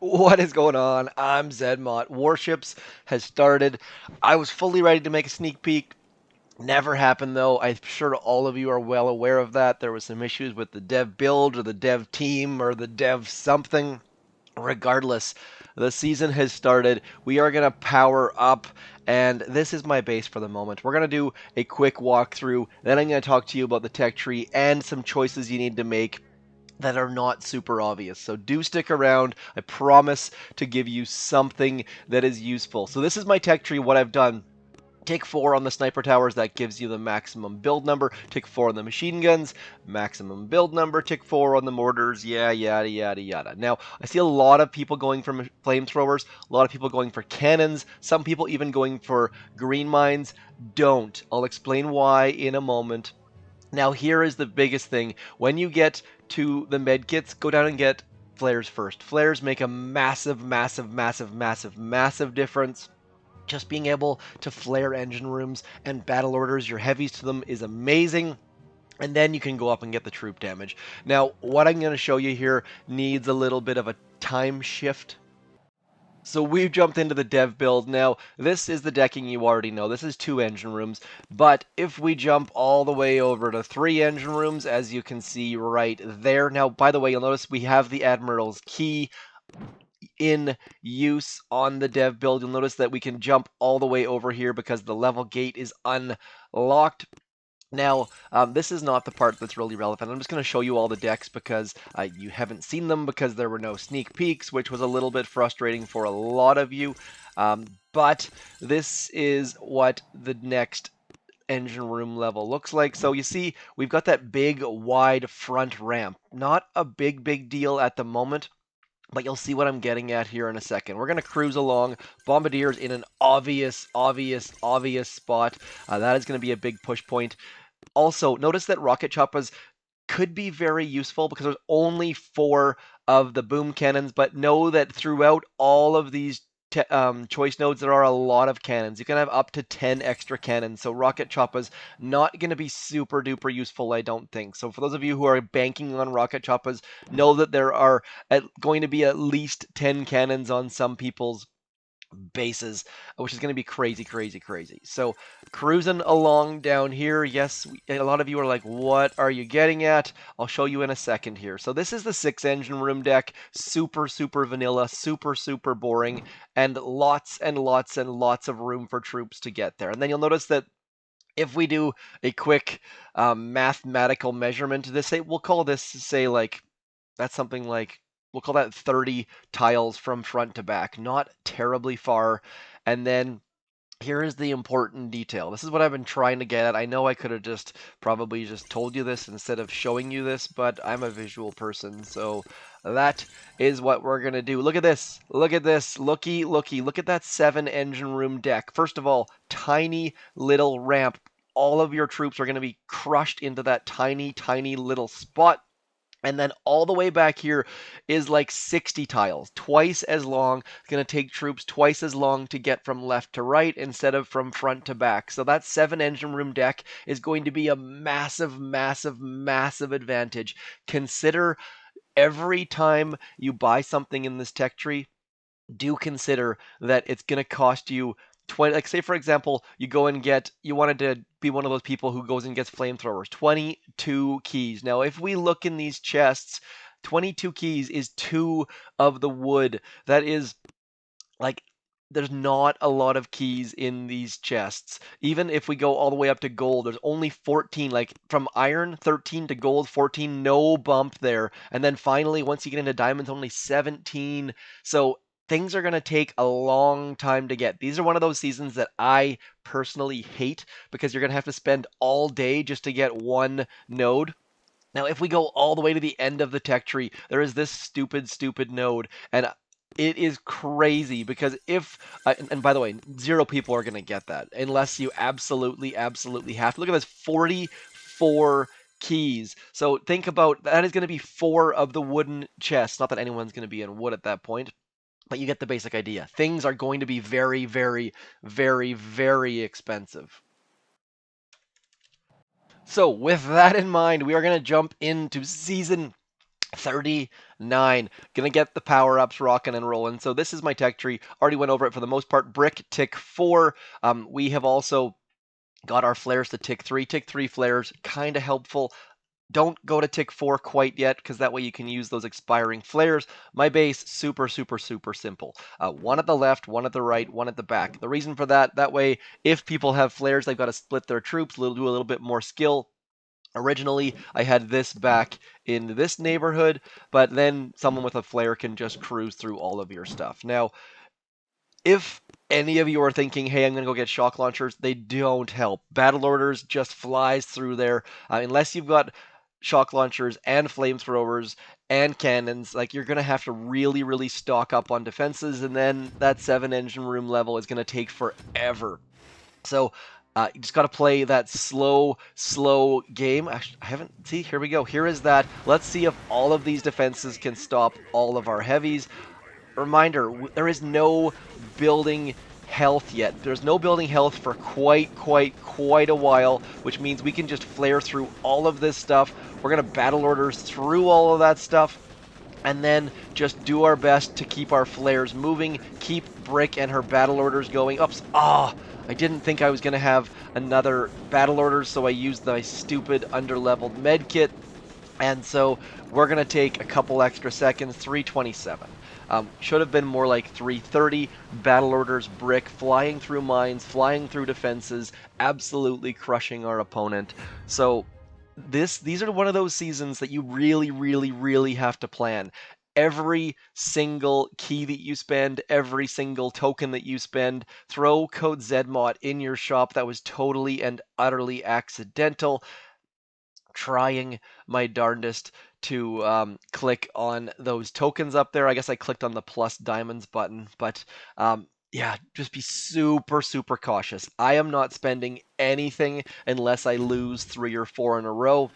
What is going on? I'm ZMOT. Warships has started. I was fully ready to make a sneak peek. Never happened though. I'm sure all of you are well aware of that. There was some issues with the dev build or the dev team or the dev something. Regardless, the season has started. We are going to power up, and this is my base for the moment. We're going to do a quick walkthrough, then I'm going to talk to you about the tech tree and some choices you need to make that are not super obvious. So do stick around. I promise to give you something that is useful. So this is my tech tree, what I've done. Tick 4 on the sniper towers, that gives you the maximum build number. Tick 4 on the machine guns, maximum build number. Tick 4 on the mortars, yada, yada, yada. Now, I see a lot of people going for flamethrowers, a lot of people going for cannons, some people even going for green mines. Don't. I'll explain why in a moment. Now, here is the biggest thing. When you get to the medkits, go down and get flares first. Flares make a massive, massive, massive, massive, massive difference. Just being able to flare engine rooms and battle orders your heavies to them is amazing. And then you can go up and get the troop damage. Now, what I'm going to show you here needs a little bit of a time shift. So we've jumped into the dev build. Now, this is the decking you already know. This is 2 engine rooms. But if we jump all the way over to 3 engine rooms, as you can see right there. Now, by the way, you'll notice we have the Admirals Key in use on the dev build. You'll notice that we can jump all the way over here because the level gate is unlocked. Now, this is not the part that's really relevant. I'm just going to show you all the decks because you haven't seen them because there were no sneak peeks, which was a little bit frustrating for a lot of you. But this is what the next engine room level looks like. So you see, we've got that big, wide front ramp. Not a big deal at the moment, but you'll see what I'm getting at here in a second. We're going to cruise along. Bombardier's in an obvious spot. That is going to be a big push point. Also, notice that rocket choppas could be very useful because there's only 4 of the boom cannons, but know that throughout all of these choice nodes, there are a lot of cannons. You can have up to 10 extra cannons, so rocket choppas not going to be super duper useful, I don't think. So for those of you who are banking on rocket choppas, know that there are going to be at least 10 cannons on some people's bases, which is going to be crazy. So cruising along down here. Yes, a lot of you are like, what are you getting at? I'll show you in a second here. So this is the 6 engine room deck. Super vanilla, super boring, and lots of room for troops to get there. And then you'll notice that if we do a quick mathematical measurement, we'll call this, say, like, that's something like, we'll call that 30 tiles from front to back. Not terribly far. And then here is the important detail. This is what I've been trying to get at. I know I could have probably just told you this instead of showing you this, but I'm a visual person, so that is what we're going to do. Look at this. Look at this. Looky. Look at that 7 engine room deck. First of all, tiny little ramp. All of your troops are going to be crushed into that tiny little spot. And then all the way back here is like 60 tiles, twice as long. It's going to take troops twice as long to get from left to right instead of from front to back. So that 7 engine room deck is going to be a massive advantage. Consider every time you buy something in this tech tree, do consider that it's going to cost you 20, like say for example, you wanted to be one of those people who goes and gets flamethrowers, 22 keys. Now, if we look in these chests, 22 keys is 2 of the wood. That is like, there's not a lot of keys in these chests. Even if we go all the way up to gold, there's only 14, like from iron 13 to gold 14, no bump there. And then finally, once you get into diamonds, only 17. So things are going to take a long time to get. These are one of those seasons that I personally hate because you're going to have to spend all day just to get one node. Now, if we go all the way to the end of the tech tree, there is this stupid node, and it is crazy because and by the way, 0 people are going to get that unless you absolutely have to. Look at this, 44 keys. So think about that is going to be 4 of the wooden chests. Not that anyone's going to be in wood at that point, but you get the basic idea. Things are going to be very expensive. So with that in mind, we are going to jump into season 39. Gonna get the power ups rocking and rolling. So this is my tech tree. Already went over it for the most part. Brick tick 4. We have also got our flares to tick 3. Tick 3 flares, kind of helpful. Don't go to tick 4 quite yet, because that way you can use those expiring flares. My base, super, super, super simple. One at the left, one at the right, one at the back. The reason for that way, if people have flares, they've got to split their troops, do a little bit more skill. Originally, I had this back in this neighborhood, but then someone with a flare can just cruise through all of your stuff. Now, if any of you are thinking, hey, I'm going to go get shock launchers, they don't help. Battle orders just flies through there. Unless you've got shock launchers and flamethrowers and cannons, like you're going to have to really, really stock up on defenses, and then that 7 engine room level is going to take forever. So you just got to play that slow, slow game. Actually, I haven't. See, here we go. Here is that. Let's see if all of these defenses can stop all of our heavies. Reminder, there is no building health yet. There's no building health for quite a while, which means we can just flare through all of this stuff. We're going to battle orders through all of that stuff, and then just do our best to keep our flares moving, keep Brick and her battle orders going. Oops, I didn't think I was going to have another battle order, so I used my stupid underleveled med kit. And so we're going to take a couple extra seconds, 327. Should have been more like 330. Battle orders, Brick, flying through mines, flying through defenses, absolutely crushing our opponent. So these are one of those seasons that you really, really, really have to plan. Every single key that you spend, every single token that you spend, throw code ZMOT in your shop. That was totally and utterly accidental. Trying my darndest to click on those tokens up there. I guess I clicked on the plus diamonds button, but yeah, just be super, super cautious. I am not spending anything unless I lose 3 or 4 in a row,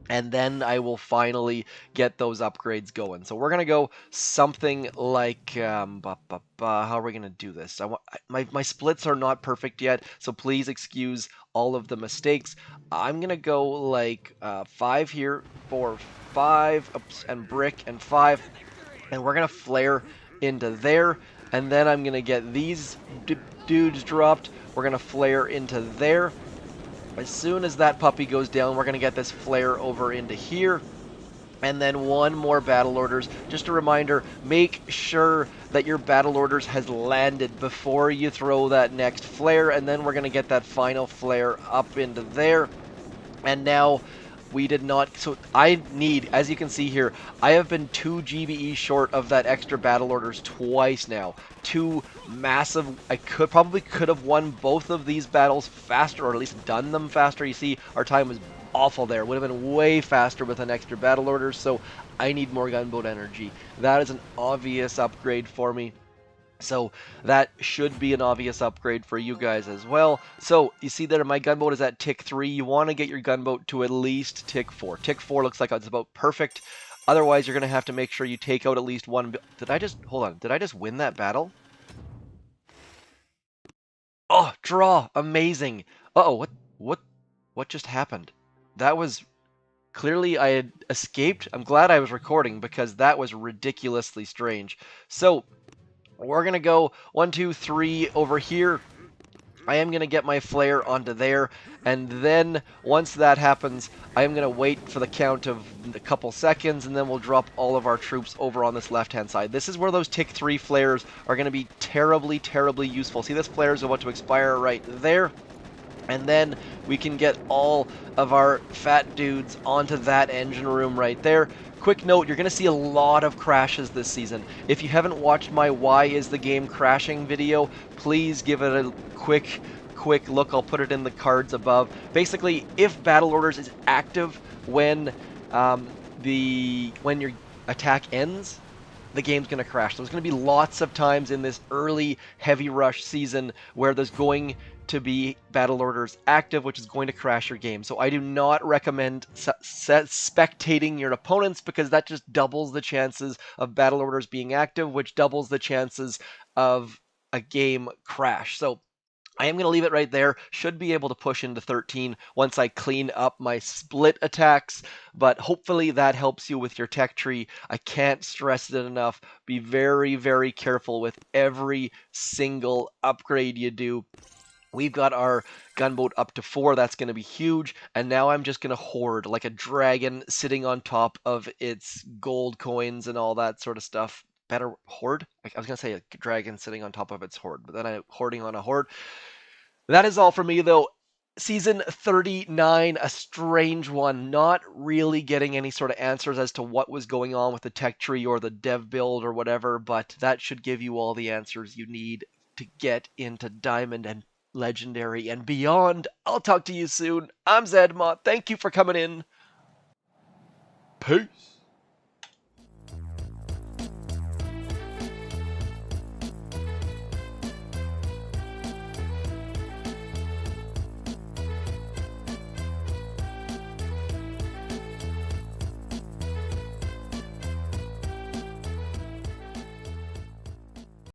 and then I will finally get those upgrades going. So we're gonna go something like how are we gonna do this? My splits are not perfect yet, so please excuse all of the mistakes. I'm gonna go like 5 here, 4, 5, oops, and Brick and 5, and we're gonna flare into there, and then I'm gonna get these dudes dropped. We're gonna flare into there. As soon as that puppy goes down, we're going to get this flare over into here. And then one more battle orders. Just a reminder, make sure that your battle orders has landed before you throw that next flare. And then we're going to get that final flare up into there. And now we did not. So I need, as you can see here, I have been 2 GBE short of that extra battle orders twice now. 2 massive. I probably could have won both of these battles faster, or at least done them faster. You see, our time was awful there. Would have been way faster with an extra battle orders. So I need more gunboat energy. That is an obvious upgrade for me. So that should be an obvious upgrade for you guys as well. So you see there, my gunboat is at tick 3. You want to get your gunboat to at least tick 4. Tick 4 looks like it's about perfect. Otherwise, you're going to have to make sure you take out at least one. Hold on, did I just win that battle? Oh, draw, amazing. Uh-oh, what just happened? That was clearly I had escaped. I'm glad I was recording because that was ridiculously strange. So we're going to go 1, 2, 3 over here. I am going to get my flare onto there, and then once that happens, I am going to wait for the count of a couple seconds, and then we'll drop all of our troops over on this left-hand side. This is where those tick 3 flares are going to be terribly, terribly useful. See, this flare is about to expire right there. And then we can get all of our fat dudes onto that engine room right there. Quick note, you're going to see a lot of crashes this season. If you haven't watched my Why is the Game Crashing video, please give it a quick look. I'll put it in the cards above. Basically, if Battle Orders is active when your attack ends, the game's going to crash. There's going to be lots of times in this early heavy rush season where there's going to be battle orders active, which is going to crash your game. So I do not recommend spectating your opponents, because that just doubles the chances of battle orders being active, which doubles the chances of a game crash. So I am going to leave it right there. Should be able to push into 13 once I clean up my split attacks, but hopefully that helps you with your tech tree. I can't stress it enough. Be very, very careful with every single upgrade you do. We've got our gunboat up to 4. That's going to be huge. And now I'm just going to hoard like a dragon sitting on top of its gold coins and all that sort of stuff. Better hoard? I was going to say a dragon sitting on top of its hoard, but then I'm hoarding on a hoard. That is all for me, though. Season 39, a strange one. Not really getting any sort of answers as to what was going on with the tech tree or the dev build or whatever, but that should give you all the answers you need to get into Diamond and Legendary and beyond. I'll talk to you soon. I'm ZMOT. Thank you for coming in. Peace.